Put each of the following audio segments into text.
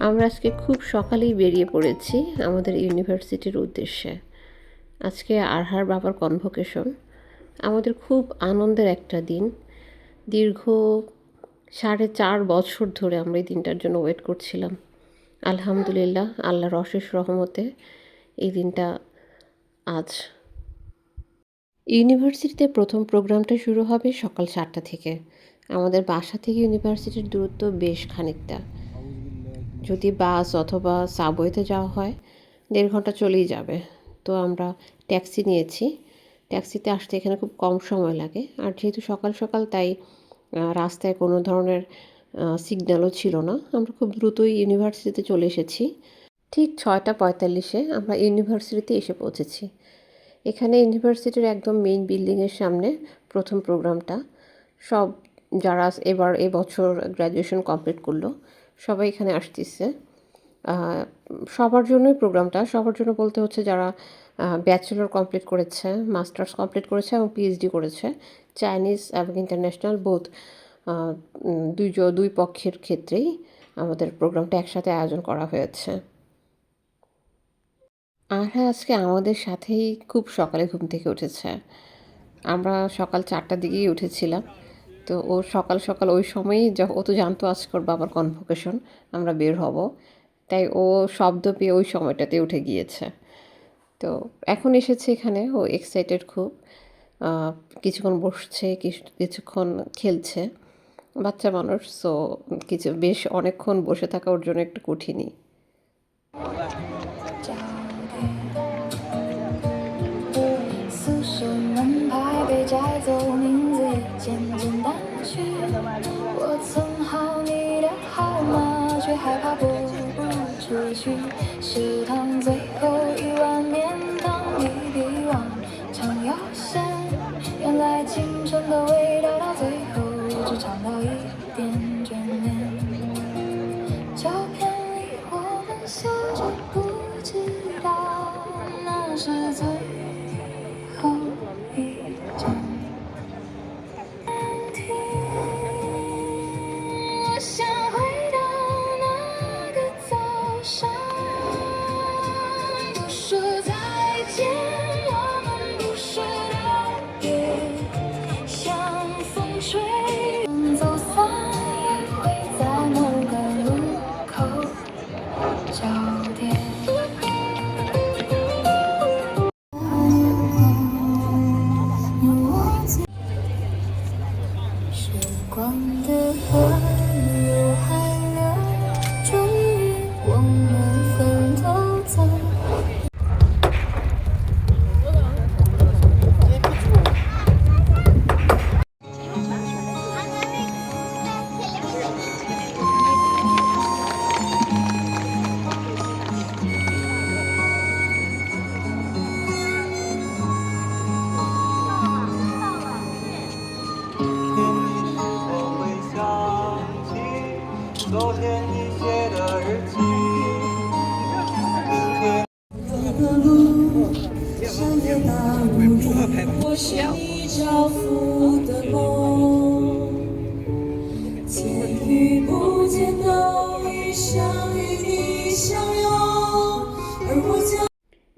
আমরা আজকে খুব সকালেই বেরিয়ে পড়েছি আমাদের ইউনিভার্সিটির উদ্দেশ্যে। আজকে আরহার বাবার কনভোকেশন। আমাদের খুব আনন্দের একটা দিন। দীর্ঘ 4.5 বছর ধরে আমরা এই দিনটার জন্য ওয়েট করছিলাম। আলহামদুলিল্লাহ, আল্লাহর অশেষ রহমতে এই দিনটা আজ। ইউনিভার্সিটিতে প্রথম প্রোগ্রামটা শুরু হবে সকাল 7টা থেকে। আমাদের বাসা থেকে ইউনিভার্সিটির দূরত্ব বেশ খানিকটা। যদি বাস অথবা সাবওয়েতে যাওয়া হয় 1.5 ঘন্টা চলেই যাবে। তো আমরা ট্যাক্সি নিয়েছি। ট্যাক্সিতে আসতে এখানে খুব কম সময় লাগে। আর যেহেতু সকাল সকাল তাই রাস্তায় কোনো ধরনের সিগন্যালও ছিল না। আমরা খুব দ্রুতই ইউনিভার্সিটিতে চলে এসেছি। ঠিক 6:45-এ আমরা ইউনিভার্সিটিতে এসে পৌঁছেছি। এখানে ইউনিভার্সিটির একদম মেইন বিল্ডিংয়ের সামনে প্রথম প্রোগ্রামটা। সব যারা এবছর গ্র্যাজুয়েশন কমপ্লিট করলো সবাই এখানে আসতেছে। সবার জন্যই প্রোগ্রামটা। সবার জন্য বলতে হচ্ছে যারা ব্যাচেলর কমপ্লিট করেছে, মাস্টার্স কমপ্লিট করেছে এবং পিএইচডি করেছে। চাইনিজ এবং ইন্টারন্যাশনাল বোথ দুই পক্ষের ক্ষেত্রেই আমাদের প্রোগ্রামটা একসাথে আয়োজন করা হয়েছে। আর হ্যাঁ, আজকে আমাদের সাথেই খুব সকালে ঘুম থেকে উঠেছে। আমরা সকাল 4টার দিকেই উঠেছিলাম। তো ও সকাল সকাল ওই সময়ই ও তো জানতো আজকে ওর বাবার কনভোকেশন, আমরা বের হব, তাই ও শব্দ পেয়ে ওই সময়টাতে উঠে গিয়েছে। তো এখন এসেছে এখানে, ও এক্সাইটেড খুব। কিছুক্ষণ বসছে, কিছুক্ষণ খেলছে। বাচ্চা মানুষ, সো বেশ অনেকক্ষণ বসে থাকা ওর জন্য একটু কঠিনই।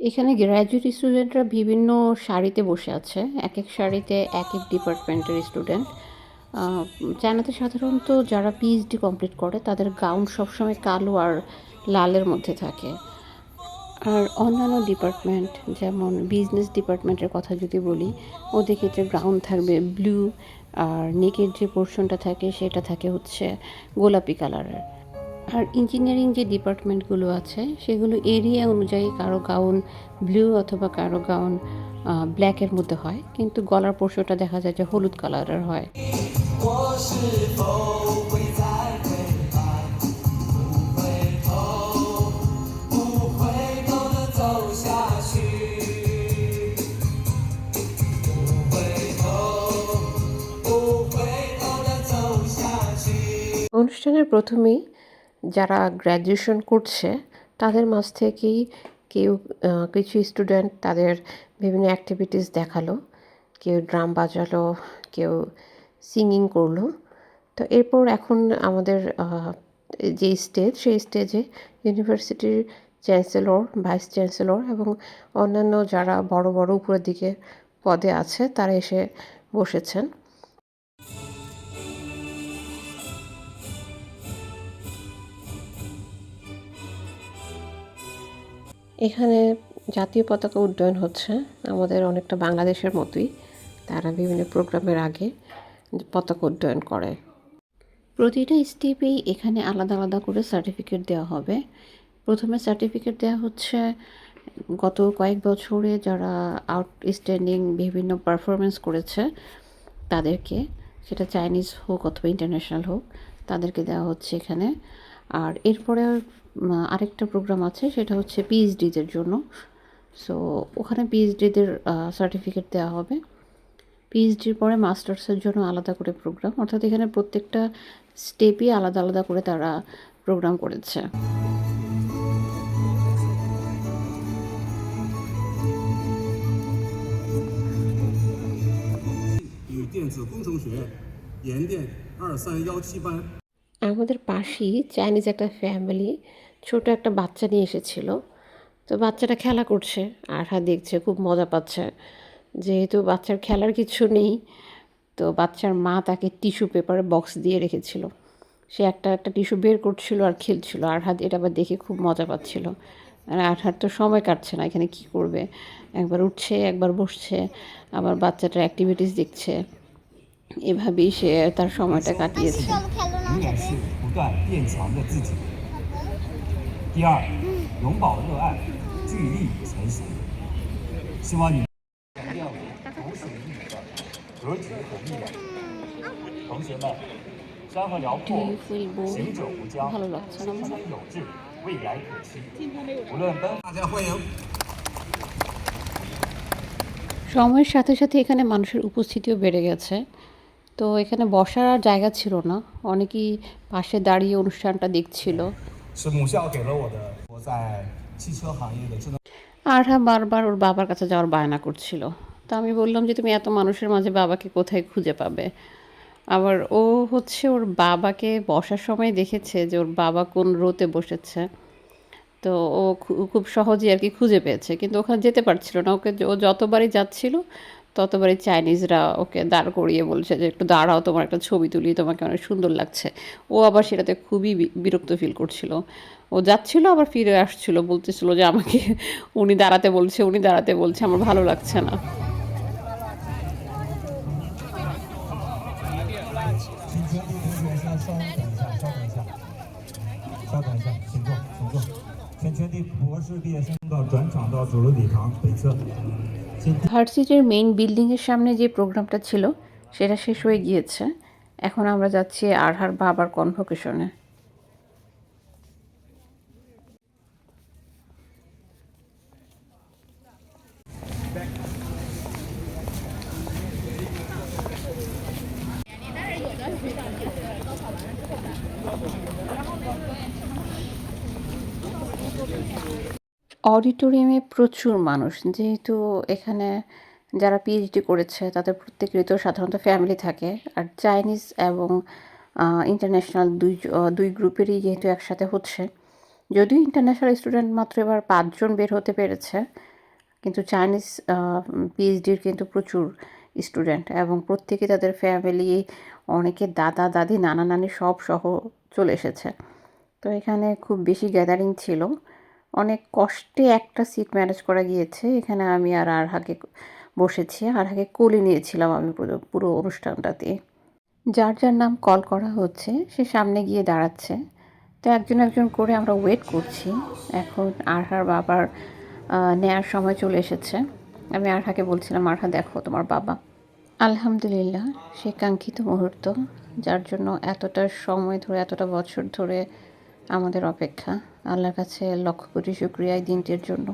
এখানে গ্র্যাজুয়েট স্টুডেন্টরা বিভিন্ন সারিতে বসে আছে। এক এক সারিতে এক এক ডিপার্টমেন্টের স্টুডেন্ট। চায়নাতে সাধারণত যারা পিএইচডি কমপ্লিট করে তাদের গাউন সবসময় কালো আর লালের মধ্যে থাকে। আর অন্যান্য ডিপার্টমেন্ট যেমন বিজনেস ডিপার্টমেন্টের কথা যদি বলি, ওদের ক্ষেত্রে গাউন থাকবে ব্লু, আর নেকের যে পোর্শনটা থাকে সেটা থাকে হচ্ছে গোলাপি কালারের। আর ইঞ্জিনিয়ারিং যে ডিপার্টমেন্টগুলো আছে সেগুলো এরিয়া অনুযায়ী কারো গাউন ব্লু অথবা কারো গাউন ব্ল্যাকের মধ্যে হয়, কিন্তু গলার পোর্শনটা দেখা যায় যে হলুদ কালারের হয়। অনুষ্ঠানের প্রথমেই যারা গ্র্যাজুয়েশন করছে তাদের মাঝ থেকেই কিছু স্টুডেন্ট তাদের বিভিন্ন অ্যাক্টিভিটিস দেখালো। কেউ ড্রাম বাজালো, কেউ সিঙ্গিং করলো। তো এরপর এখন আমাদের যে স্টেজ, সেই স্টেজে ইউনিভার্সিটির চ্যান্সেলর, ভাইস চ্যান্সেলর এবং অন্যান্য যারা বড় বড় উপরের দিকে পদে আছে তারা এসে বসেছেন। এখানে জাতীয় পতাকা উড্ডয়ন হচ্ছে, আমাদের অনেকটা বাংলাদেশের মতোই তারা বিভিন্ন প্রোগ্রামের আগে পতাকা উড্ডয়ন করে। প্রতিটা স্টেপেই এখানে আলাদা আলাদা করে সার্টিফিকেট দেওয়া হবে। প্রথমে সার্টিফিকেট দেওয়া হচ্ছে গত কয়েক বছরে যারা আউটস্ট্যান্ডিং বিভিন্ন পারফরমেন্স করেছে তাদেরকে, সেটা চাইনিজ হোক অথবা ইন্টারন্যাশনাল হোক, তাদেরকে দেওয়া হচ্ছে এখানে। আর এরপরে আরেকটা প্রোগ্রাম আছে, সেটা হচ্ছে পিএইচডিদের জন্য। সো ওখানে পিএইচডিদের সার্টিফিকেট দেওয়া হবে। পিএইচডির পরে মাস্টার্সের জন্য আলাদা করে প্রোগ্রাম, অর্থাৎ এখানে প্রত্যেকটা স্টেপই আলাদা আলাদা করে তারা প্রোগ্রাম করেছে। আমাদের পাশেই চাইনিজ একটা ফ্যামিলি ছোট একটা বাচ্চা নিয়ে এসেছিল। তো বাচ্চাটা খেলা করছে, আরহা দেখছে, খুব মজা পাচ্ছে। যেহেতু বাচ্চার খেলার কিছু নেই, তো বাচ্চার মা তাকে টিস্যু পেপারে বক্স দিয়ে রেখেছিল। সে একটা একটা টিস্যু বের করছিল আর খেলছিল। আরহা এটা আবার দেখে খুব মজা পাচ্ছিল। আর আরহার তো সময় কাটছে না, এখানে কি করবে, একবার উঠছে একবার বসছে, আবার বাচ্চাটার অ্যাক্টিভিটিস দেখছে। এভাবেই সে তার সময়টা কাটিয়েছে। ভালো লাগছে না? সময়ের সাথে সাথে এখানে মানুষের উপস্থিতিও বেড়ে গেছে। তো এখানে বসার আর জায়গা ছিল না, অনেকেই পাশে দাঁড়িয়ে অনুষ্ঠানটা দেখছিল। আরহা বারবার ওর বাবার কাছে যাওয়ার বায়না করছিল। তো আমি বললাম যে তুমি এত মানুষের মাঝে বাবাকে কোথায় খুঁজে পাবে। আবার ও হচ্ছে ওর বাবাকে বসার সময় দেখেছে যে ওর বাবা কোন রোতে বসেছে। তো ও খুব সহজেই আর কি খুঁজে পেয়েছে, কিন্তু ওখানে যেতে পারছিল না। ওকে ও যতবারই যাচ্ছিল ততবারই চাইনিজরা ওকে দাঁড় করিয়ে বলছে যে একটু দাঁড়াও, তোমার একটা ছবি তুলি, তোমাকে অনেক সুন্দর লাগছে। ও আবার সেটাতে খুবই বিরক্ত ফিল করছিল। ও যাচ্ছিল আবার ফিরে আসছিল, বলতেছিল যে আমাকে উনি দাঁড়াতে বলছে, উনি দাঁড়াতে বলছে, আমার ভালো লাগছে না। ভার্সিটির মেইন বিল্ডিংয়ের সামনে যে প্রোগ্রামটা ছিল সেটা শেষ হয়ে গিয়েছে। এখন আমরা যাচ্ছি আরহার বাবার কনভোকেশনে। অডিটোরিয়ামে প্রচুর মানুষ, যেহেতু এখানে যারা পিএইচডি করেছে তাদের প্রত্যেকেরই তো সাধারণত ফ্যামিলি থাকে। আর চাইনিজ এবং ইন্টারন্যাশনাল দুই গ্রুপেরই যেহেতু একসাথে হচ্ছে, যদিও ইন্টারন্যাশনাল স্টুডেন্ট মাত্র এবার 5 জন বের হতে পেরেছে, কিন্তু চাইনিজ পিএইচডির কিন্তু প্রচুর স্টুডেন্ট এবং প্রত্যেকে তাদের ফ্যামিলি, অনেকে দাদা দাদি নানা নানি সব সহ চলে এসেছে। তো এখানে খুব বেশি গ্যাদারিং ছিল, অনেক কষ্টে একটা সিট ম্যানেজ করা গিয়েছে। এখানে আমি আর আরহাকে বসেছি, আরহাকে কোলে নিয়েছিলাম আমি পুরো অনুষ্ঠানটাতে। যার যার নাম কল করা হচ্ছে সে সামনে গিয়ে দাঁড়াচ্ছে। তো একজন একজন করে আমরা ওয়েট করছি। এখন আরহার বাবার নেয়ার সময় চলে এসেছে। আমি আরহাকে বলছিলাম, আরহা দেখো তোমার বাবা। আলহামদুলিল্লাহ, সে কাঙ্ক্ষিত মুহূর্ত, যার জন্য এতটা সময় ধরে, এতটা বছর ধরে আমাদের অপেক্ষা। আল্লাহর কাছে লক্ষ কোটি শুকরিয়া এই দিনটির জন্য।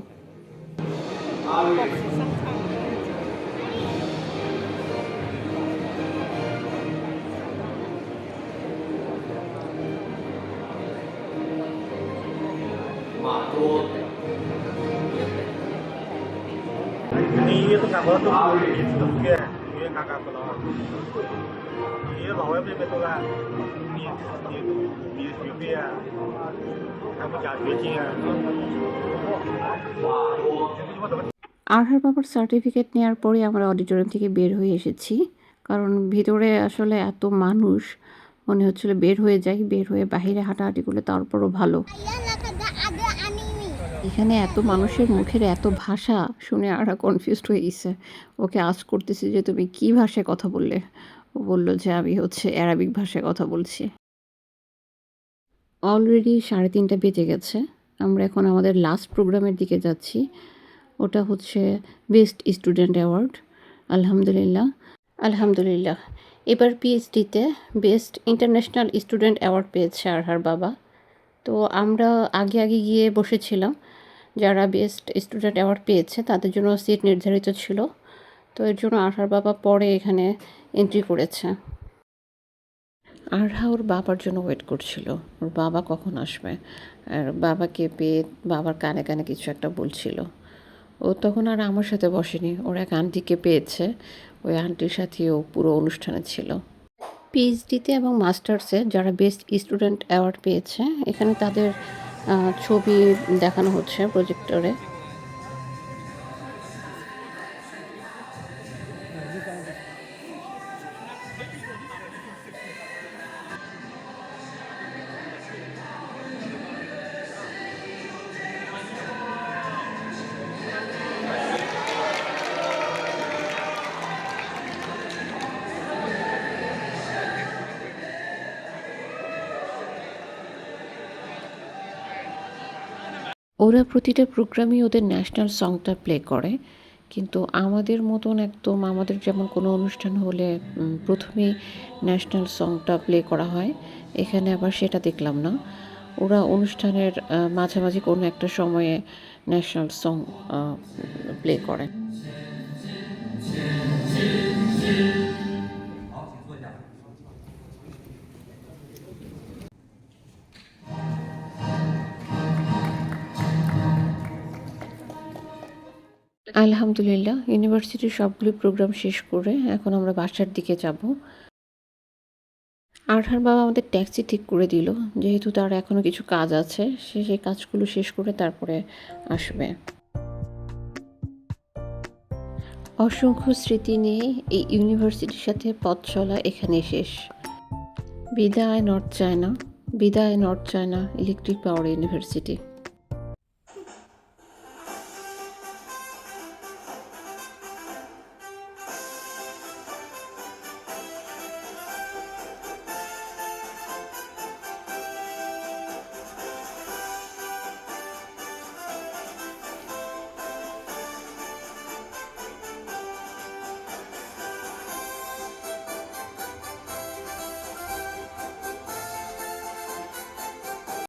你也不看我都不会，你也看看不了。你的老外这边都在，你的学费啊，还不奖学金啊。 আরহার বাবার সার্টিফিকেট নেওয়ার পরে আমরা অডিটোরিয়াম থেকে বের হয়ে এসেছি, কারণ ভিতরে আসলে এত মানুষ মনে হচ্ছিল বের হয়ে যাই, বের হয়ে বাহিরে হাঁটাহাঁটি করলে তারপরও ভালো। এখানে এত মানুষের মুখের এত ভাষা শুনে আরহা কনফিউজড হয়ে গেছে। ওকে আস্ক করতেছি যে তুমি কি ভাষায় কথা বললে, ও বললো যে আমি অ্যারাবিক ভাষায় কথা বলছি। অলরেডি 3:30 বেজে গেছে। আমরা এখন আমাদের লাস্ট প্রোগ্রামের দিকে যাচ্ছি। ওটা হচ্ছে বেস্ট স্টুডেন্ট অ্যাওয়ার্ড। আলহামদুলিল্লাহ আলহামদুলিল্লাহ এবার পিএইচডিতে বেস্ট ইন্টারন্যাশনাল স্টুডেন্ট অ্যাওয়ার্ড পেয়েছে আরহার বাবা। তো আমরা আগে গিয়ে বসেছিলাম। যারা বেস্ট স্টুডেন্ট অ্যাওয়ার্ড পেয়েছে তাদের জন্য সিট নির্ধারিত ছিল, তো এর জন্য আরহার বাবা পরে এখানে এন্ট্রি করেছে। আরহা ওর বাবার জন্য ওয়েট করছিল, ওর বাবা কখন আসবে, আর বাবাকে পেয়ে বাবার কানে কানে কিছু একটা বলছিল। ও তখন আর আমার সাথে বসেনি, ওর এক আন্টিকে পেয়েছে, ওই আন্টির সাথেও পুরো অনুষ্ঠানে ছিল। পিএইচডিতে এবং মাস্টার্সে যারা বেস্ট স্টুডেন্ট অ্যাওয়ার্ড পেয়েছে এখানে তাদের ছবি দেখানো হচ্ছে প্রজেক্টরে। ওরা প্রতিটা প্রোগ্রামই ওদের ন্যাশনাল সংটা প্লে করে, কিন্তু আমাদের মতন একদম আমাদের যেমন কোনো অনুষ্ঠান হলে প্রথমেই ন্যাশনাল সংটা প্লে করা হয়, এখানে আবার সেটা দেখলাম না। ওরা অনুষ্ঠানের মাঝামাঝি কোনো একটা সময়ে ন্যাশনাল সং প্লে করে। আলহামদুলিল্লাহ ইউনিভার্সিটির সবগুলি প্রোগ্রাম শেষ করে এখন আমরা বাসার দিকে যাব। আরহার বাবা আমাদের ট্যাক্সি ঠিক করে দিল, যেহেতু তার এখনও কিছু কাজ আছে, সে সেই কাজগুলো শেষ করে তারপরে আসবে। অসংখ্য স্মৃতি নিয়ে এই ইউনিভার্সিটির সাথে পথ চলা এখানে শেষ। বিদায় নর্থ চায়না, বিদায় north China electric power university.